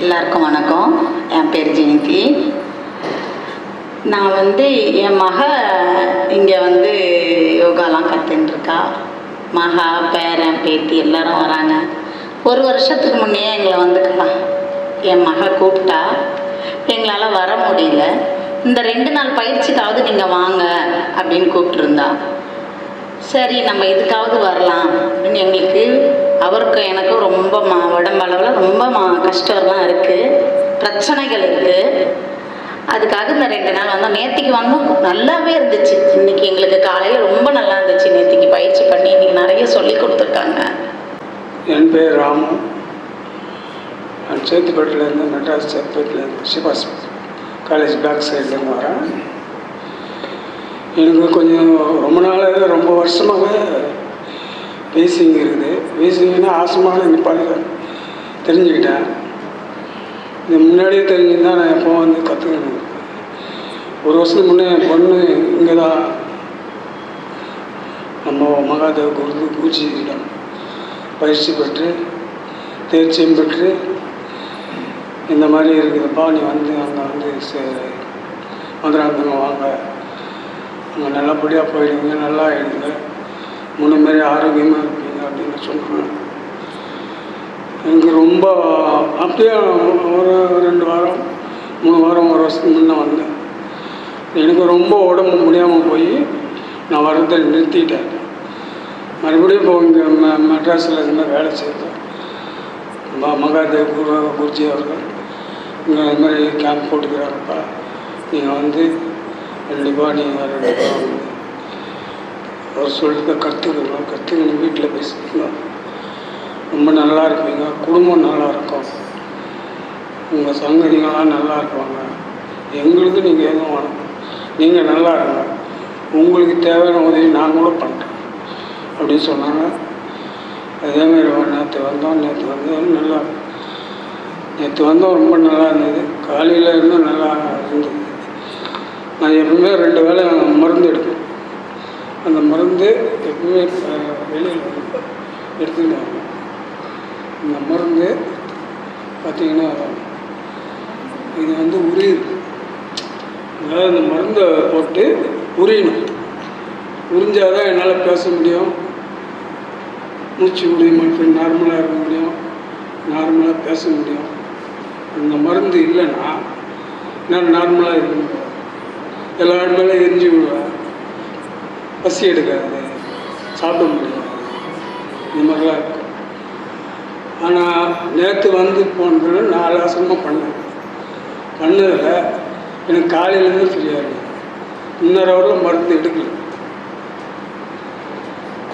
எல்லாருக்கும் வணக்கம். என் பேர் ஜெயந்தி. நான் என் மக இங்கே யோகாலாம் கற்றுட்டுருக்கா. மகா, பேரன், பேத்தி எல்லாரும் வராங்க. ஒரு வருஷத்துக்கு முன்னே எங்களை என் மக கூப்பிட்டா. எங்களால் வர முடியல. இந்த 2 நாள் பயிற்சிக்காவது நீங்கள் வாங்க அப்படின்னு கூப்பிட்டுருந்தா. சரி, நம்ம இதுக்காவது வரலாம் அப்படின்னு எங்களுக்கு அவருக்கும் எனக்கும் ரொம்ப உடம்பளவில் ரொம்ப கஷ்டம்லாம் இருக்குது, பிரச்சனைகள் இருக்குது. அதுக்காக இந்த 2 நாள் வந்தோம். நேற்றுக்கு வந்தோம், நல்லாவே இருந்துச்சு. இன்றைக்கி எங்களுக்கு காலையில் ரொம்ப நல்லா இருந்துச்சு. நேற்றுக்கு பயிற்சி பண்ணி இன்றைக்கி நிறைய சொல்லி கொடுத்துருக்காங்க. என் பேர் ராமு. நான் சேத்துப்பேட்டிலேருந்து, மெட்ராஸ் சேத்துப்பேட்டிலேருந்து சிவாஸ் காலேஜ் பேக் சைட்லேருந்து வரேன். எனக்கு கொஞ்சம் ரொம்ப நாளாகவே, ரொம்ப வருஷமாகவே வீசிங் இருக்குது. வீசிங்னா ஆஸ்மான நிப்பாடு தெரிஞ்சுக்கிட்டேன். இது முன்னாடியே தெரிஞ்சுதான் நான் எப்போ கற்றுக்கணும். ஒரு வருஷத்துக்கு முன்னே என் பொண்ணு இங்கே தான் நம்ம மகாதேவ் குருஜியிடம் பயிற்சி பெற்று தேர்ச்சியும் பெற்று இந்த மாதிரி இருக்குதுப்பா, நீ அங்கே மதுராந்தகம் வாங்க, அங்கே நல்லபடியாக போயிடுவீங்க, நல்லா ஆகிடுங்க, முன்னமாரி ஆரோக்கியமாக இருப்பீங்க அப்படின்னு சொல்கிறேன். எனக்கு ரொம்ப அப்படியே ஒரு 2 வாரம் 3 வாரம் ஒரு வருஷத்துக்கு முன்னே வந்தேன். எனக்கு ரொம்ப உடம்பு முடியாமல் போய் நான் வரதை நிறுத்திட்டேன். மறுபடியும் இப்போ இங்கே மெட்ராஸில் இருந்து வேலை செய்தேன். மகாதேவ் குருஜி அவர்கள் இங்கே இது மாதிரி கேம்ப் போட்டுக்கிறாங்கப்பா, நீங்கள் கண்டிப்பாக நீங்கள் 2 வாரம் அவர் சொல்லிட்டு கற்றுக்கணும், வீட்டில் பேசிக்கங்க, ரொம்ப நல்லா இருப்பீங்க, குடும்பம் நல்லா இருக்கும், உங்கள் சங்கதிகள்லாம் நல்லா இருப்பாங்க, எங்களுக்கு நீங்கள் எதுவும் வேணும், நீங்கள் நல்லா இருங்க, உங்களுக்கு தேவையான உதவி நான் கூட பண்ணுறேன் அப்படின்னு சொன்னாங்க. அதேமாதிரி நேற்று வந்தோம் ரொம்ப நல்லா இருந்தது. காலையில் இருந்தும் நல்லா இருந்தது. நான் எப்பவுமே 2 வேளை மருந்து எடுப்பேன். அந்த மருந்து எப்பவுமே வெளியில் எடுத்துக்கிட்டாங்க. இந்த மருந்து பார்த்திங்கன்னா இது உரியுது. அதாவது இந்த மருந்தை போட்டு உரியணும். உறிஞ்சால் தான் என்னால் பேச முடியும், மூச்சு முடியும், நார்மலாக இருக்க முடியும், நார்மலாக பேச முடியும். இந்த மருந்து இல்லைன்னா நான் நார்மலாக இருக்க முடியும். எல்லா இடமே எரிஞ்சு விடுவேன், பசி எடுக்காது, சாப்பிட முடியாது, இந்த மாதிரிலாம் இருக்கும். ஆனால் நேற்று போனது 4 ஆசனமாக பண்ணதில் எனக்கு காலையிலேருந்து ஃப்ரீயாக இருக்குது. இன்னொரு ஹவரில் மருந்து எடுக்கல.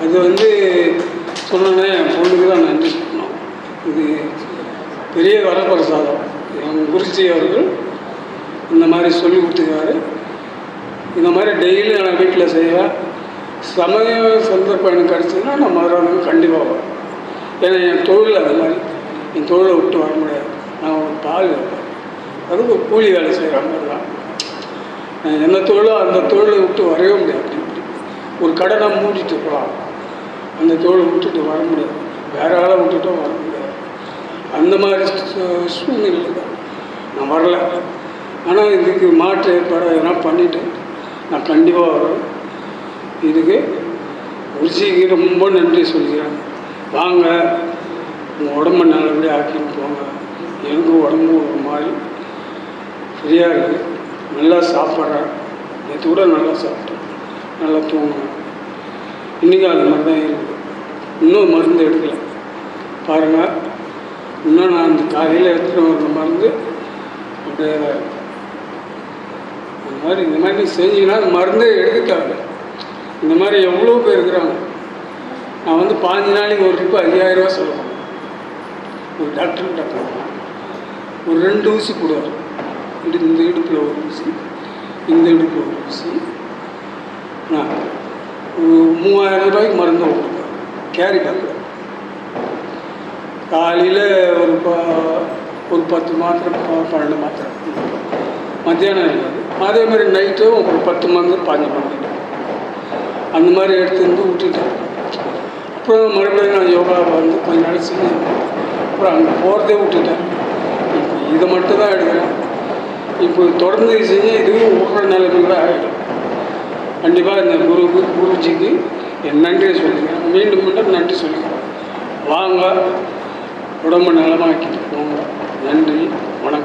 அது சொன்னோன்னே என் பொண்ணுக்கு தான் நன்றி சொல்லணும். இது பெரிய வரப்பிரசாதம். என் குருஜி அவர்கள் இந்த மாதிரி சொல்லி கொடுத்துருக்காரு. இந்த மாதிரி டெய்லி நான் வீட்டில் செய்வேன். சந்தர்ப்பம் எனக்கு கிடச்சதுன்னா நான் மதுராந்தகம் கண்டிப்பாக வரேன். ஏன்னா என் தொழில் அது மாதிரி, என் தொழிலை விட்டு வர முடியாது. நான் ஒரு பால் அதுக்கு ஒரு கூலி வேலை செய்கிற மாதிரி தான். நான் என்ன தொழிலோ அந்த தொழிலை விட்டு வரவே முடியாது. ஒரு கடை நான் மூடிட்டு போகலாம், அந்த தொழிலை விட்டுட்டு வர முடியாது. வேறு ஆளை விட்டுட்டும் வர முடியாது. அந்த மாதிரி சூழ்நிலை தான் நான் வரல. ஆனால் இதுக்கு மாற்று ஏற்பாடு எதனா பண்ணிவிட்டு நான் கண்டிப்பாக வரேன். இதுக்கு ருசிக்கு ரொம்ப நன்றி சொல்லிக்கிறேன். வாங்க, உங்கள் உடம்பை நல்லபடியாக ஆக்கின்னு போங்க. எனக்கு உடம்பு ஒரு மாதிரி ஃப்ரீயாக இருக்குது. நல்லா சாப்பிட்றேன். நேற்று கூட நல்லா சாப்பிட்டேன், நல்லா தூங்குவேன். இன்றைக்கும் அது மாதிரி தான் இருக்குது. இன்னும் மருந்து எடுக்கலை பாருங்கள். இன்னும் நான் அந்த காலையில் எடுத்துகிட்டு வர மருந்து அப்படியே இந்த மாதிரி செஞ்சிங்கன்னா அந்த மருந்தே எடுத்துட்டாங்க. இந்த மாதிரி எவ்வளோ பேர் இருக்கிறாங்க. நான் 15 நாளைக்கு ஒரு ட்ரிப்பு 5000 ரூபா செலவு ஒரு டாக்டர்கிட்ட போவேன். ஒரு 2 ஊசி போடுவார். இந்த இடுப்பில் ஒரு ஊசி, இந்த இடுப்பில் ஒரு ஊசி. நான் ஒரு 3000 ரூபாய்க்கு மருந்து கொடுப்பேன். கேரி பேக்கில் காலையில் ஒரு 10 மாத்திரை 12 மாத்திரை, மத்தியானம் இருக்காது. அதே மாதிரி நைட்டும் ஒரு 10 மருந்து 15 மருந்து அந்த மாதிரி எடுத்து விட்டுட்டேன். அப்புறம் மறுபடியும் நான் யோகா கொஞ்ச நாள் செஞ்சேன். அப்புறம் அங்கே போகிறதே விட்டுட்டேன். இப்போ இதை மட்டும் தான் எடுக்கிறேன். இப்போ தொடர்ந்து செஞ்சு இதுவும் விடுற நிலைமை கூட ஆகிடும். கண்டிப்பாக இந்த குருஜிக்கு என் நன்றியை சொல்லிக்கிறேன். மீண்டும் மீண்டும் நன்றி சொல்லிக்கிறேன். வாங்க, உடம்பு நலமாக்கிட்டு போங்க. நன்றி, வணக்கம்.